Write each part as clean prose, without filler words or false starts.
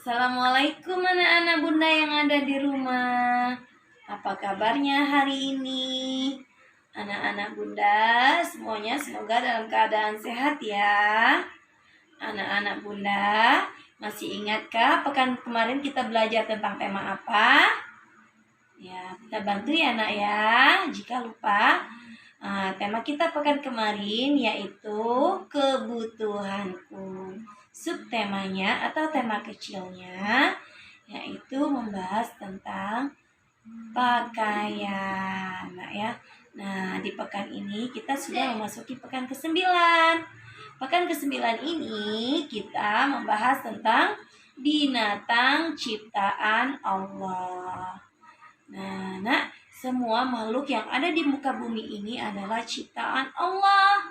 Assalamualaikum anak-anak bunda yang ada di rumah. Apa kabarnya hari ini? Anak-anak bunda semuanya semoga dalam keadaan sehat ya. Anak-anak bunda masih ingatkah pekan kemarin kita belajar tentang tema apa? Ya, kita bantu ya nak ya. Jika lupa, tema kita pekan kemarin yaitu kebutuhanku. Subtemanya atau tema kecilnya yaitu membahas tentang pakaian. Nah, di pekan ini kita sudah memasuki pekan ke-9. Pekan ke-9 ini kita membahas tentang binatang ciptaan Allah. Nah, semua makhluk yang ada di muka bumi ini adalah ciptaan Allah.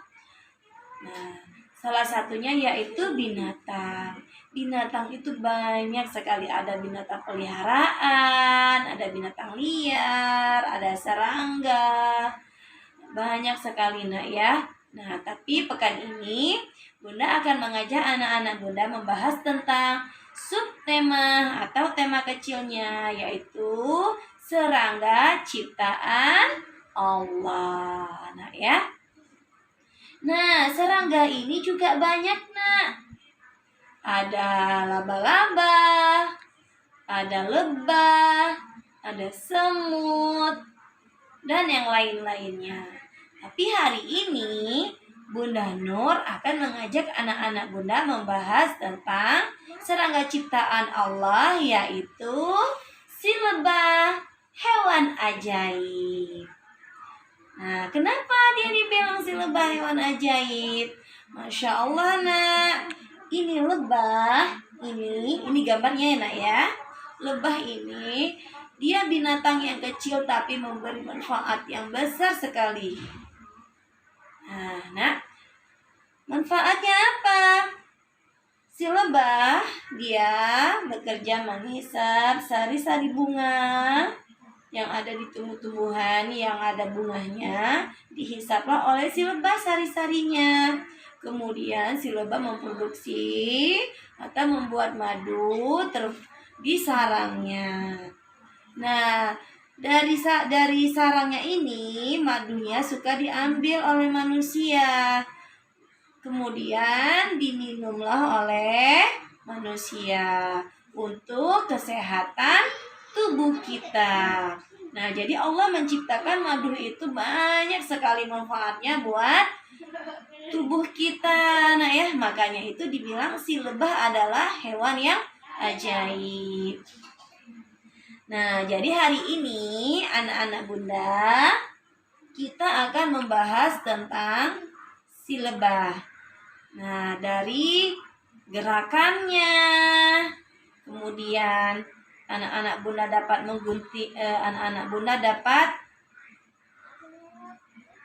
Nah, salah satunya yaitu binatang. Binatang itu banyak sekali. Ada binatang peliharaan, ada binatang liar, ada serangga. Banyak sekali nak ya. Nah, tapi pekan ini Bunda akan mengajak anak-anak Bunda membahas tentang subtema atau tema kecilnya yaitu serangga ciptaan Allah. Nah ya. Nah, serangga ini juga banyak nak. Ada laba-laba, ada lebah, ada semut, dan yang lain-lainnya. Tapi hari ini Bunda Nur akan mengajak anak-anak Bunda membahas tentang serangga ciptaan Allah yaitu si lebah, hewan ajaib. Nah, kenapa dia dibilang si lebah hewan ajaib? Masya Allah nak. Ini lebah, ini gambarnya ya nak ya. Lebah ini dia binatang yang kecil tapi memberi manfaat yang besar sekali. Nah, nak, manfaatnya apa? Si lebah dia bekerja menghisap sari-sari bunga yang ada di tumbuh-tumbuhan yang ada bunganya, dihisaplah oleh si lebah sari-sarinya. Kemudian si lebah memproduksi atau membuat madu di sarangnya. Nah, dari sarangnya ini madunya suka diambil oleh manusia. Kemudian diminumlah oleh manusia untuk kesehatan tubuh kita. Nah, jadi Allah menciptakan madu itu banyak sekali manfaatnya buat tubuh kita. Nah ya, makanya itu dibilang si lebah adalah hewan yang ajaib. Nah, jadi hari ini anak-anak Bunda kita akan membahas tentang si lebah. Nah, dari gerakannya, kemudian anak-anak Bunda dapat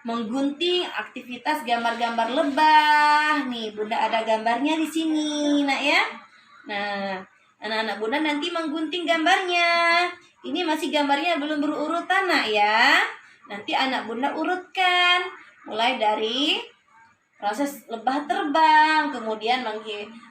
menggunting aktivitas gambar-gambar lebah. Nih, Bunda ada gambarnya di sini, nak ya. Nah, anak-anak Bunda nanti menggunting gambarnya. Ini masih gambarnya belum berurutan, nak ya. Nanti anak Bunda urutkan mulai dari proses lebah terbang, kemudian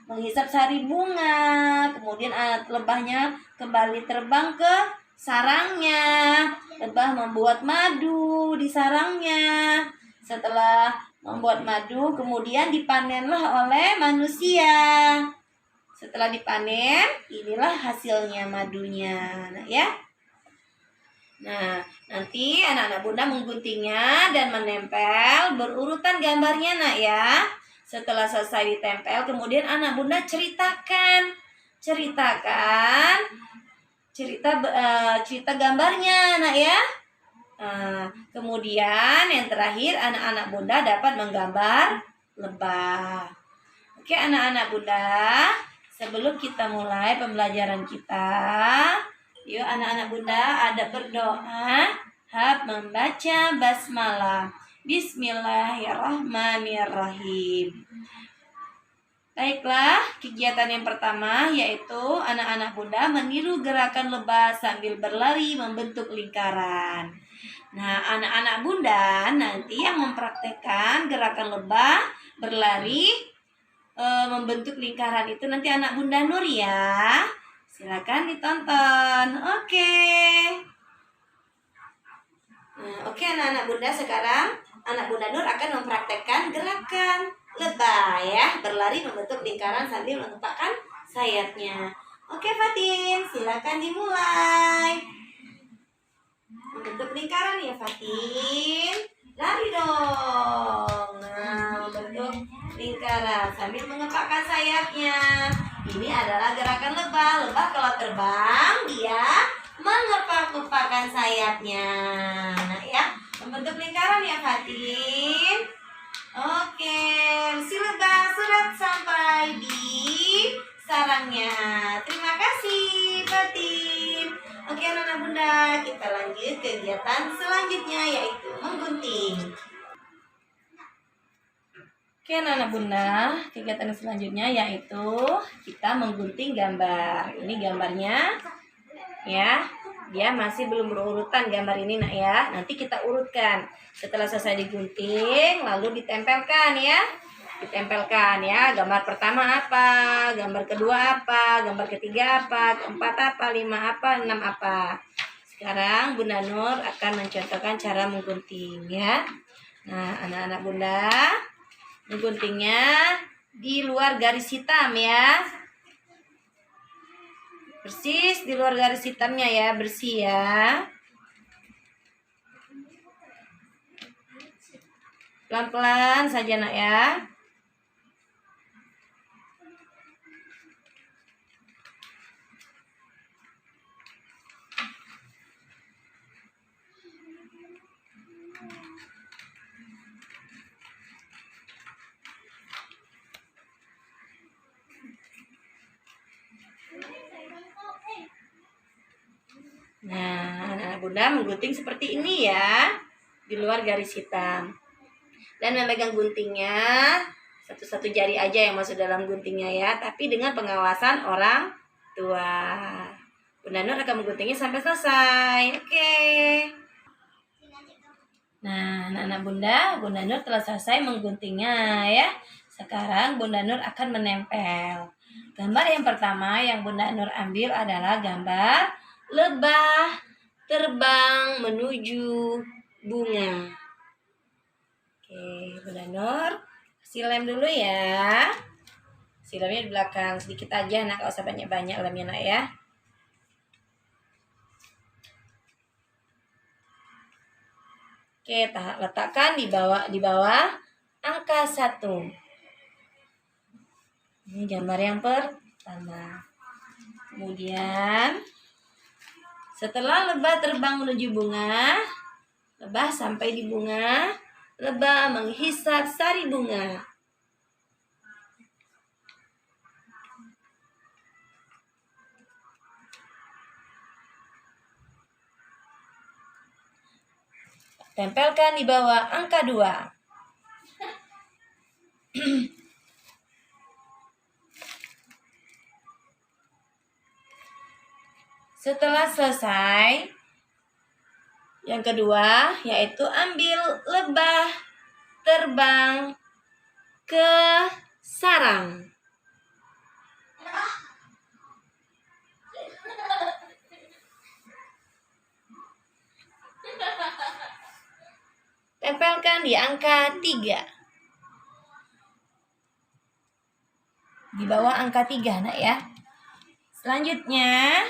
menghisap sari bunga, kemudian lebahnya kembali terbang ke sarangnya. Lebah membuat madu di sarangnya. Setelah membuat madu, kemudian dipanenlah oleh manusia. Setelah dipanen, inilah hasilnya madunya, nah ya. Nah, nanti anak-anak Bunda mengguntingnya dan menempel berurutan gambarnya nak ya. Setelah selesai ditempel, kemudian anak Bunda ceritakan cerita gambarnya nak ya. Kemudian yang terakhir anak-anak Bunda dapat menggambar lebah. Oke anak-anak Bunda, sebelum kita mulai pembelajaran kita, yuk anak-anak Bunda ada berdoa, membaca basmalah. Bismillahirrahmanirrahim. Baiklah, kegiatan yang pertama yaitu anak-anak Bunda meniru gerakan lebah sambil berlari membentuk lingkaran. Nah, anak-anak Bunda nanti yang mempraktekkan gerakan lebah berlari membentuk lingkaran itu nanti anak Bunda Nur ya. Silakan ditonton. Oke. Nah, oke anak-anak Bunda, sekarang anak Bunda Nur akan mempraktekkan gerakan lebah ya, berlari membentuk lingkaran sambil mengepakkan sayapnya. Oke Fatin, silakan dimulai. Membentuk lingkaran ya Fatin. Lari dong. Nah, membentuk lingkaran sambil mengepakkan sayapnya. Ini adalah gerakan lebah. Lebah kalau terbang dia mengepak-ngepakkan sayapnya. Nah ya, membentuk lingkaran ya Fatin. Oke, si lebah sudah sampai di sarangnya. Terima kasih Fatin. Oke anak-anak Bunda, kita lanjut kegiatan selanjutnya yaitu menggunting. Oke anak-anak Bunda, kegiatan selanjutnya yaitu kita menggunting gambar. Ini gambarnya ya, dia masih belum berurutan gambar ini nak ya. Nanti kita urutkan. Setelah selesai digunting, lalu ditempelkan ya. Ditempelkan ya. Gambar pertama apa, gambar kedua apa, gambar ketiga apa, keempat apa, 5 apa, 6 apa. Sekarang Bunda Nur akan mencontohkan cara menggunting ya. Nah, anak-anak Bunda, mengguntingnya di luar garis hitam ya. Persis di luar garis hitamnya ya, bersih ya. Pelan-pelan saja nak ya. Nah, anak-anak Bunda menggunting seperti ini ya, di luar garis hitam. Dan memegang guntingnya, satu-satu jari aja yang masuk dalam guntingnya ya, tapi dengan pengawasan orang tua. Bunda Nur akan mengguntingnya sampai selesai. Oke. Nah, anak-anak Bunda Nur telah selesai mengguntingnya ya. Sekarang Bunda Nur akan menempel. Gambar yang pertama yang Bunda Nur ambil adalah gambar lebah terbang menuju bunga. Oke, Bunda Nur kasih lem dulu ya. Kasih lemnya di belakang sedikit aja nak, gak usah banyak-banyak lemnya nak ya. Oke, letakkan di bawah angka 1. Ini gambar yang pertama. Kemudian setelah lebah terbang menuju bunga, lebah sampai di bunga, lebah menghisap sari bunga. Tempelkan di bawah angka 2. Setelah selesai, yang kedua yaitu ambil lebah terbang ke sarang. Tempelkan di angka 3. Di bawah angka 3 nak ya. Selanjutnya,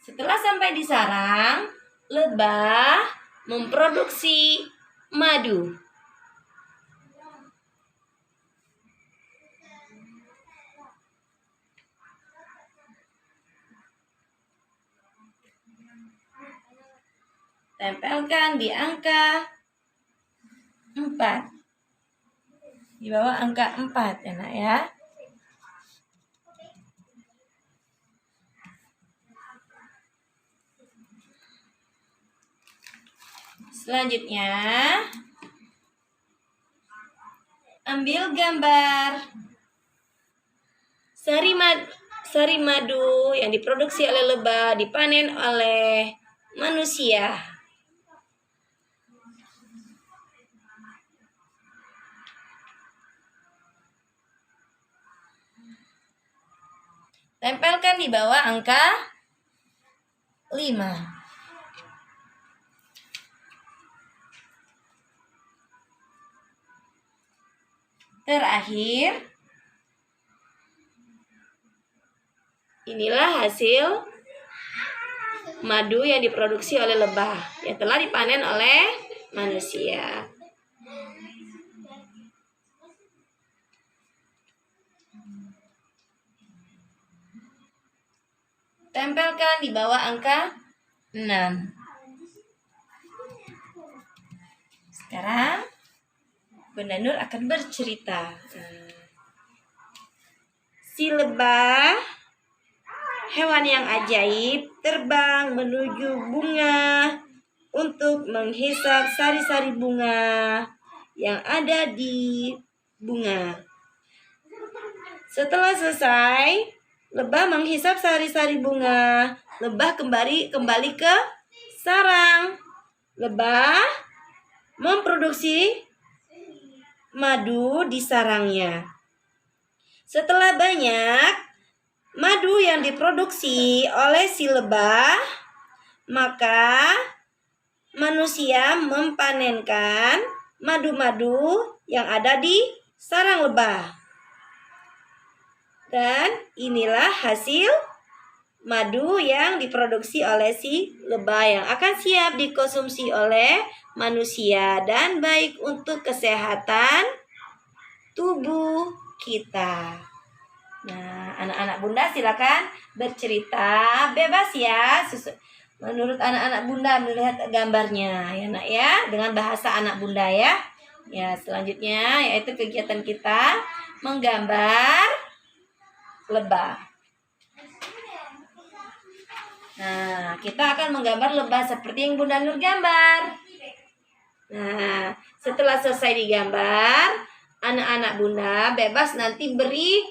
setelah sampai di sarang, lebah memproduksi madu. Tempelkan di angka 4. Di bawah angka 4 ya nak ya. Selanjutnya, ambil gambar sari madu yang diproduksi oleh lebah dipanen oleh manusia. Tempelkan di bawah angka 5. Terakhir, inilah hasil madu yang diproduksi oleh lebah yang telah dipanen oleh manusia. Tempelkan di bawah angka 6. Sekarang Bunda Nur akan bercerita. Si lebah, hewan yang ajaib, terbang menuju bunga untuk menghisap sari-sari bunga yang ada di bunga. Setelah selesai, lebah menghisap sari-sari bunga. Lebah kembali ke sarang. Lebah memproduksi madu di sarangnya. Setelah banyak madu yang diproduksi oleh si lebah, maka manusia mempanenkan madu-madu yang ada di sarang lebah. Dan inilah hasil madu yang diproduksi oleh si lebah yang akan siap dikonsumsi oleh manusia dan baik untuk kesehatan tubuh kita. Nah, anak-anak Bunda silakan bercerita bebas ya. Menurut anak-anak Bunda melihat gambarnya ya Nak ya, dengan bahasa anak Bunda ya. Ya, selanjutnya yaitu kegiatan kita menggambar lebah. Nah, kita akan menggambar lebah seperti yang Bunda Nur gambar. Nah, setelah selesai digambar, anak-anak Bunda bebas nanti beri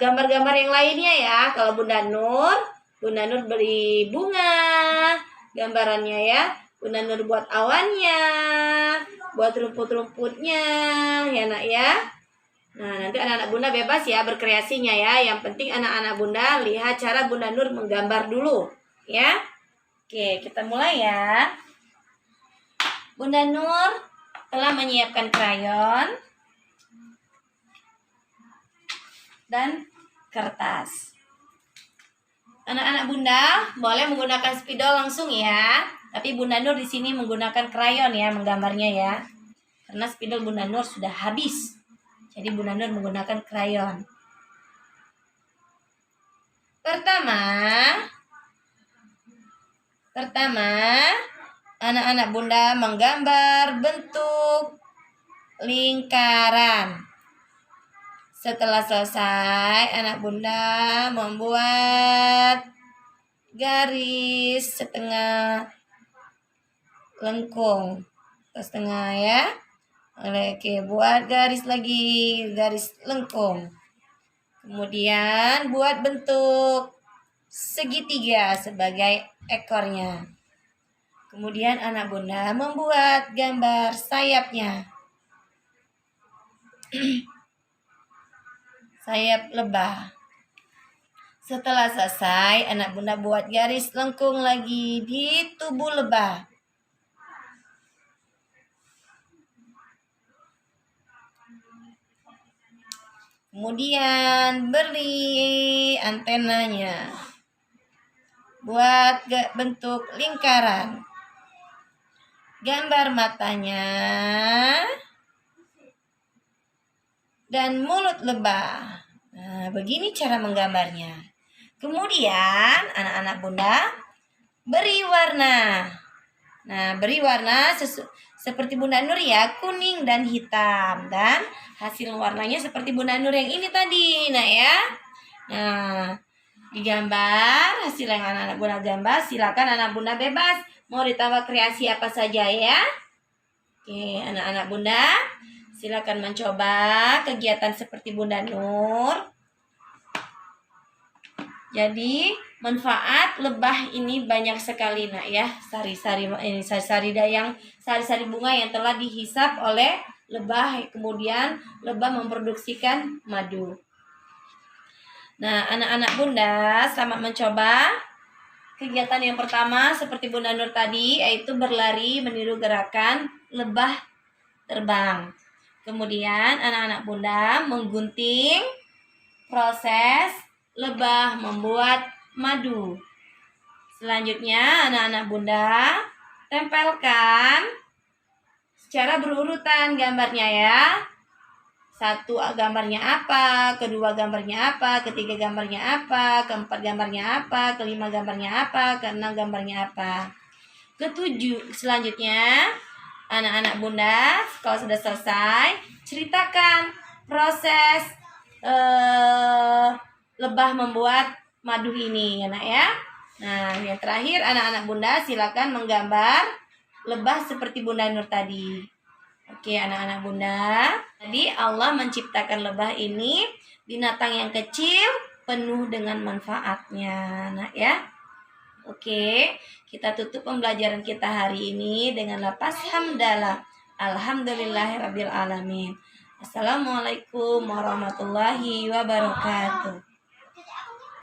gambar-gambar yang lainnya ya. Kalau Bunda Nur beri bunga gambarannya ya. Bunda Nur buat awannya, buat rumput-rumputnya ya Nak ya. Nah, nanti anak-anak Bunda bebas ya berkreasinya ya. Yang penting anak-anak Bunda lihat cara Bunda Nur menggambar dulu ya. Oke, kita mulai ya. Bunda Nur telah menyiapkan krayon dan kertas. Anak-anak Bunda boleh menggunakan spidol langsung ya. Tapi Bunda Nur di sini menggunakan krayon ya menggambarnya ya. Karena spidol Bunda Nur sudah habis. Jadi Bunda Nur menggunakan krayon. Pertama, anak-anak Bunda menggambar bentuk lingkaran. Setelah selesai, anak Bunda membuat garis setengah lengkung. Setengah ya. Oke, buat garis lagi, garis lengkung. Kemudian buat bentuk segitiga sebagai ekornya. Kemudian anak Bunda membuat gambar sayapnya. Sayap lebah. Setelah selesai, anak Bunda buat garis lengkung lagi di tubuh lebah. Kemudian beri antenanya. Buat bentuk lingkaran. Gambar matanya. Dan mulut lebah. Nah, begini cara menggambarnya. Kemudian anak-anak Bunda beri warna. Nah, beri warna seperti Bunda Nur ya, kuning dan hitam. Dan hasil warnanya seperti Bunda Nur yang ini tadi. Nah ya. Nah, digambar hasil yang anak-anak Bunda gambar. Silakan anak Bunda bebas. Mau ditambah kreasi apa saja ya. Oke, anak-anak Bunda silakan mencoba kegiatan seperti Bunda Nur. Jadi manfaat lebah ini banyak sekali Nak ya. Sari-sari bunga yang telah dihisap oleh lebah, kemudian lebah memproduksikan madu. Nah, anak-anak Bunda selamat mencoba. Kegiatan yang pertama seperti Bunda Nur tadi, yaitu berlari meniru gerakan lebah terbang. Kemudian anak-anak Bunda menggunting proses lebah membuat madu. Selanjutnya anak-anak Bunda tempelkan secara berurutan gambarnya ya. Satu gambarnya apa, kedua gambarnya apa, ketiga gambarnya apa, keempat gambarnya apa, kelima gambarnya apa, keenam gambarnya apa. Ketujuh, selanjutnya anak-anak Bunda kalau sudah selesai ceritakan proses lebah membuat madu ini ya nak ya. Nah yang terakhir anak-anak Bunda silakan menggambar lebah seperti Bunda Nur tadi. Oke anak-anak Bunda, tadi Allah menciptakan lebah ini binatang yang kecil penuh dengan manfaatnya nak ya. Oke, kita tutup pembelajaran kita hari ini dengan lafaz hamdalah. Alhamdulillahirabbil alamin. Assalamualaikum warahmatullahi wabarakatuh.